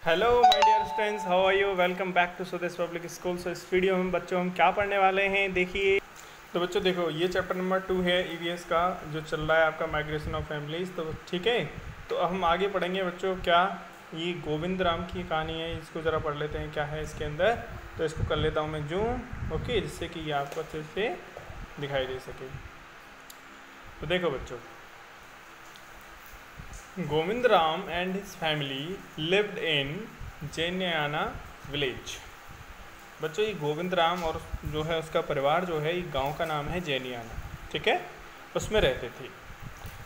Hello my dear students, how are you? Welcome back to Swadesh public school. So इस video में बच्चों हम क्या पढ़ने वाले हैं, देखिए। तो बच्चों देखो, ये चैप्टर नंबर 2 है ईवीएस का, जो चल रहा है आपका माइग्रेशन ऑफ फैमिलीज। तो ठीक है, तो अब हम आगे पढ़ेंगे बच्चों। क्या ये गोविंद राम की कहानी है, इसको ज़रा पढ़ लेते हैं क्या है इसके अंदर। तो इसको कर लेता हूँ मैं जूम, ओके, जिससे कि ये आपको अच्छे से दिखाई दे सके। तो देखो बच्चों, Govind Ram and his family lived in Jainiana village. बच्चों ये गोविंद राम और जो है उसका परिवार जो है, ये गांव का नाम है जैनियाना, ठीक है, उसमें रहते थे।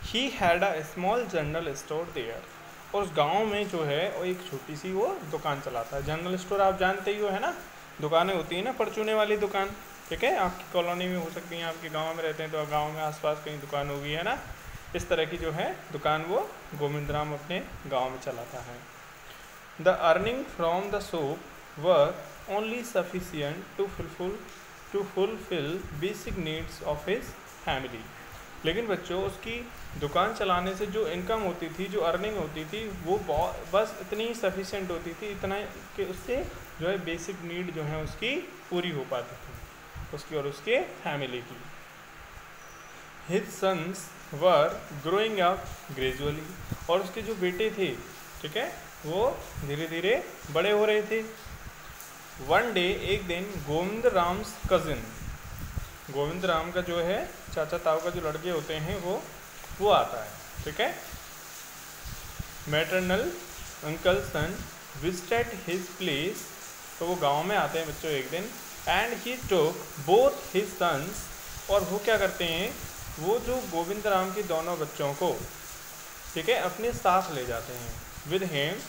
He had a small general store there. और उस गांव में जो है वो एक छोटी सी वो दुकान चलाता है। जनरल स्टोर आप जानते ही हो, है ना, दुकानें होती हैं ना, परचूने वाली दुकान, ठीक है। आपकी कॉलोनी में हो सकती हैं, आपके गाँव में रहते हैं तो गाँव में आसपास कहीं दुकान होगी, है ना। इस तरह की जो है दुकान वो गोविंद राम अपने गांव में चलाता है। The earning from the shop were only sufficient to fulfil basic needs of his family. लेकिन बच्चों उसकी दुकान चलाने से जो इनकम होती थी, जो अर्निंग होती थी, वो बस इतनी सफिशियंट होती थी, इतना कि उससे जो है बेसिक नीड जो है उसकी पूरी हो पाती थी, उसकी और उसके फैमिली की। His sons were growing up gradually. और उसके जो बेटे थे, ठीक है, वो धीरे धीरे बड़े हो रहे थे। वन डे, एक दिन, गोविंद राम्स कजिन, गोविंद राम का जो है चाचा ताऊ का जो लड़के होते हैं वो आता है, ठीक है। Maternal uncle son visited his place. तो वो गांव में आते हैं बच्चों एक दिन। And he took both his sons. और वो क्या करते हैं, वो जो गोविंद राम के दोनों बच्चों को, ठीक है, अपने साथ ले जाते हैं with him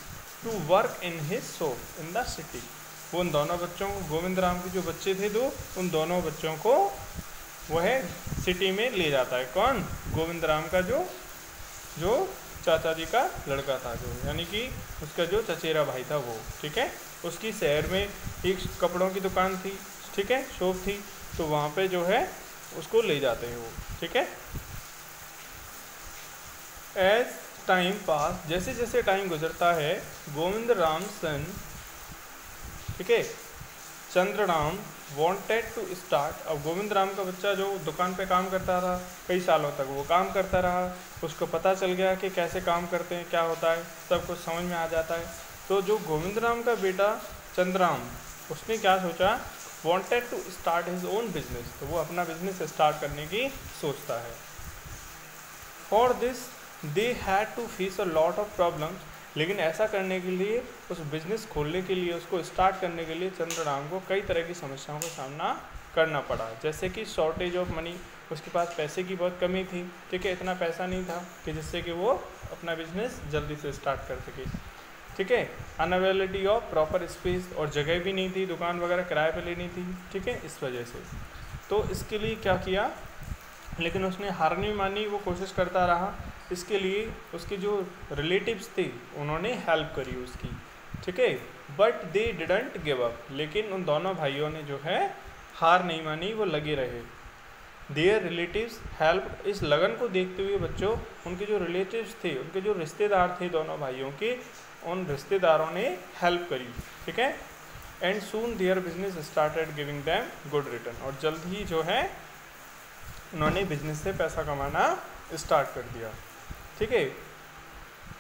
to work in his shop in the city. वो उन दोनों बच्चों को, गोविंद राम के जो बच्चे थे दो, उन दोनों बच्चों को वह सिटी में ले जाता है। कौन? गोविंद राम का जो चाचा जी का लड़का था, जो यानी कि उसका जो चचेरा भाई था वो, ठीक है। उसकी शहर में एक कपड़ों की दुकान थी, ठीक है, शॉप थी। तो वहाँ पे जो है उसको ले जाते हैं वो, ठीक है। एज टाइम पास, जैसे जैसे टाइम गुजरता है, गोविंद राम सन, ठीक है, चंद्रराम वांटेड टू स्टार्ट। अब गोविंद राम का बच्चा जो दुकान पे काम करता था कई सालों तक, वो काम करता रहा, उसको पता चल गया कि कैसे काम करते हैं, क्या होता है, सब कुछ समझ में आ जाता है। तो जो गोविंद राम का बेटा चंद्रराम, उसने क्या सोचा, wanted to start his own business. तो वो अपना बिजनेस स्टार्ट करने की सोचता है। For this they had to face a lot of problems. लेकिन ऐसा करने के लिए, उस बिज़नेस खोलने के लिए, उसको स्टार्ट करने के लिए चंद्रराम को कई तरह की समस्याओं का सामना करना पड़ा। जैसे कि शॉर्टेज ऑफ मनी, उसके पास पैसे की बहुत कमी थी, ठीक है, इतना पैसा नहीं था कि जिससे कि वो अपना बिजनेस जल्दी से स्टार्ट कर सके, ठीक है। अनअवेलेबिलिटी ऑफ प्रॉपर स्पेस, और जगह भी नहीं थी, दुकान वगैरह किराए पे लेनी थी, ठीक है, इस वजह से। तो इसके लिए क्या किया, लेकिन उसने हार नहीं मानी, वो कोशिश करता रहा। इसके लिए उसके जो रिलेटिव्स थे उन्होंने हेल्प करी उसकी, ठीक है। But they didn't give up. लेकिन उन दोनों भाइयों ने जो है हार नहीं मानी, वो लगे रहे। Their relatives help. इस लगन को देखते हुए बच्चों, उनके जो रिलेटिव्स थे, उनके जो रिश्तेदार थे दोनों भाइयों के, उन रिश्तेदारों ने हेल्प करी, ठीक है। And soon their business started giving them good return. और जल्द ही जो है उन्होंने बिजनेस से पैसा कमाना स्टार्ट कर दिया, ठीक है।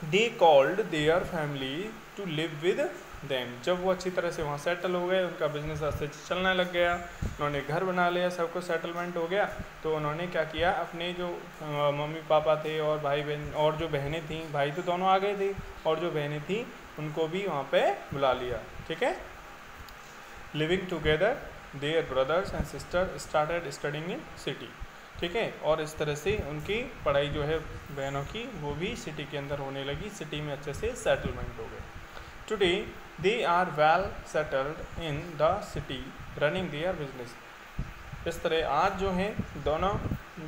They called their family to live with them. जब वो अच्छी तरह से वहाँ सेटल हो गए, उनका बिजनेस अच्छे से चलने लग गया, उन्होंने घर बना लिया, सब कुछ सेटलमेंट हो गया, तो उन्होंने क्या किया, अपने जो मम्मी पापा थे और भाई बहन और जो बहनें थीं, भाई तो दोनों आ गए थे, और जो बहनें थीं उनको भी वहाँ पे बुला लिया, ठीक है। Living together their brothers and sister started studying in city, ठीक है। और इस तरह से उनकी पढ़ाई जो है बहनों की, वो भी सिटी के अंदर होने लगी, सिटी में अच्छे से सेटलमेंट हो गए। Today they are well settled in the city running their business. इस तरह आज जो है दोनों,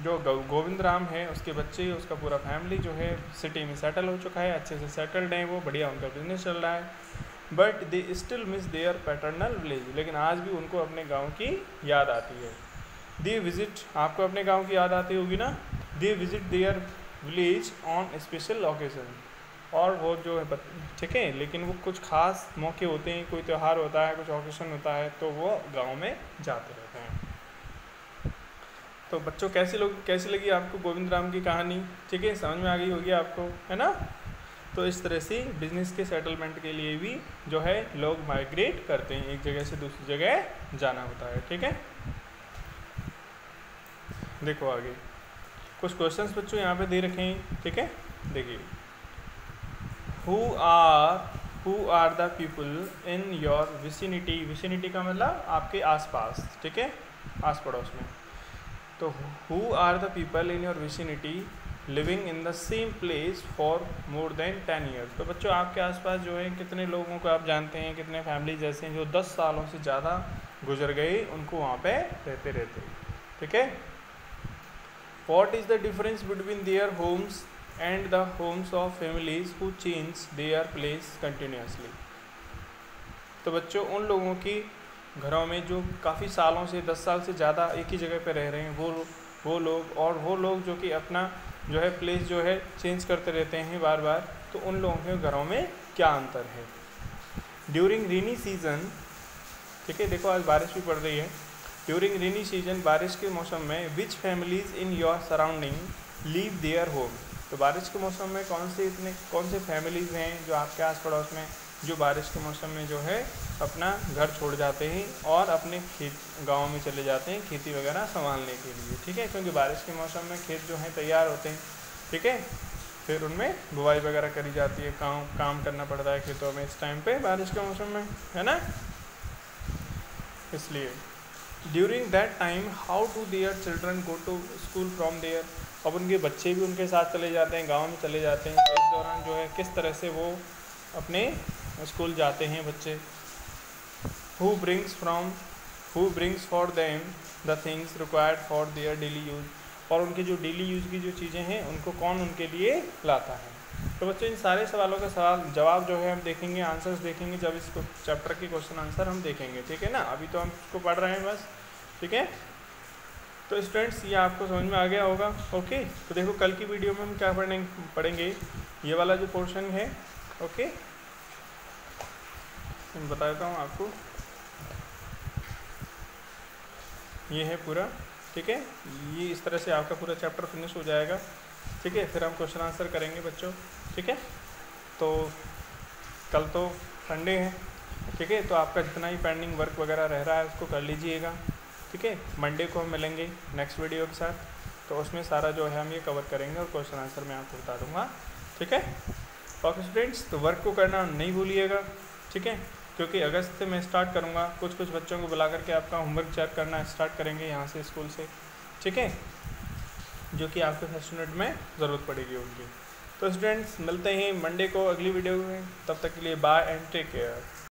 जो गोविंद राम है, उसके बच्चे, उसका पूरा फैमिली जो है सिटी में सेटल हो चुका है, अच्छे से सेटल्ड हैं, वो बढ़िया उनका बिजनेस चल रहा है। But they still miss their paternal village. लेकिन आज भी उनको अपने गाँव की याद आती है। दे विजिट, आपको अपने गांव की याद आती होगी ना। They visit their village on special occasion. और वो जो है ठीक है, लेकिन वो कुछ खास मौके होते हैं, कोई त्यौहार होता है, कुछ ऑकेशन होता है, तो वो गांव में जाते रहते हैं। तो बच्चों कैसी लगी आपको गोविंद राम की कहानी? ठीक है, समझ में आ गई होगी आपको, है ना? तो इस तरह से बिजनेस के सेटलमेंट के लिए भी जो है लोग माइग्रेट करते हैं, एक जगह से दूसरी जगह जाना होता है। ठीक है, देखो आगे कुछ क्वेश्चंस बच्चों यहाँ पे दे रखे हैं। ठीक है, देखिए, who are the people in your vicinity. Vicinity का मतलब आपके आसपास, ठीक है, आस पड़ोस में। तो who are the people in your vicinity living in the same place for more than 10 years. तो बच्चों आपके आसपास जो है कितने लोगों को आप जानते हैं, कितने फैमिलीज ऐसे हैं जो 10 सालों से ज़्यादा गुजर गए, उनको वहाँ पे रहते। ठीक है, what is the difference between their homes and the homes of families who change their place continuously. तो बच्चों उन लोगों की घरों में जो काफ़ी सालों से 10 साल से ज़्यादा एक ही जगह पे रह रहे हैं, वो लोग और वो लोग जो कि अपना जो है प्लेस जो है चेंज करते रहते हैं बार बार, तो उन लोगों के घरों में क्या अंतर है? ड्यूरिंग रेनी सीजन, ठीक है, देखो आज बारिश भी पड़ रही है। ड्यूरिंग रेनी सीजन, बारिश के मौसम में, which families in your surrounding leave their home. तो बारिश के मौसम में कौन से फैमिलीज़ हैं जो आपके आस पड़ोस में, जो बारिश के मौसम में जो है अपना घर छोड़ जाते हैं और अपने गाँव में चले जाते हैं खेती वगैरह संभालने के लिए। ठीक है, क्योंकि बारिश के मौसम में खेत जो हैं तैयार होते हैं। ठीक है, फिर उनमें बुवाई वगैरह करी जाती है, काम करना पड़ता है खेतों में इस टाइम पे बारिश के मौसम में, है ना? इसलिए during that time how do their children go to school from there. अब उनके बच्चे भी उनके साथ चले जाते हैं, गांव में चले जाते हैं। तो इस दौरान जो है किस तरह से वो अपने स्कूल जाते हैं बच्चे। Who brings for them the things required for their daily use. और उनके जो डेली यूज की जो चीज़ें हैं उनको कौन उनके लिए लाता है। तो बच्चों इन सारे सवालों का जवाब जो है हम देखेंगे, आंसर्स देखेंगे जब इसको चैप्टर के क्वेश्चन आंसर हम देखेंगे। ठीक है ना, अभी तो हम इसको पढ़ रहे हैं बस। ठीक है, तो स्टूडेंट्स ये आपको समझ में आ गया होगा। ओके, तो देखो कल की वीडियो में हम क्या पढ़ेंगे, ये वाला जो पोर्शन है। ओके, मैं बता देता हूँ आपको, ये है पूरा। ठीक है, ये इस तरह से आपका पूरा चैप्टर फिनिश हो जाएगा। ठीक है, फिर हम क्वेश्चन आंसर करेंगे बच्चों। ठीक है, तो कल तो संडे है। ठीक है, तो आपका जितना ही पेंडिंग वर्क वगैरह रह रहा है उसको कर लीजिएगा। ठीक है, मंडे को हम मिलेंगे नेक्स्ट वीडियो के साथ, तो उसमें सारा जो है हम ये कवर करेंगे और क्वेश्चन आंसर मैं आपको बता दूंगा। ठीक है, ओके स्टूडेंट्स, तो वर्क को करना नहीं भूलिएगा। ठीक है, क्योंकि अगस्त से मैं स्टार्ट करूँगा, कुछ बच्चों को बुला करके आपका होमवर्क चेक करना स्टार्ट करेंगे यहाँ से स्कूल से। ठीक है, जो कि आपके फर्स्ट यूनिट में ज़रूरत पड़ेगी उनकी। तो स्टूडेंट्स मिलते हैं मंडे को अगली वीडियो में, तब तक के लिए बाय एंड टेक केयर।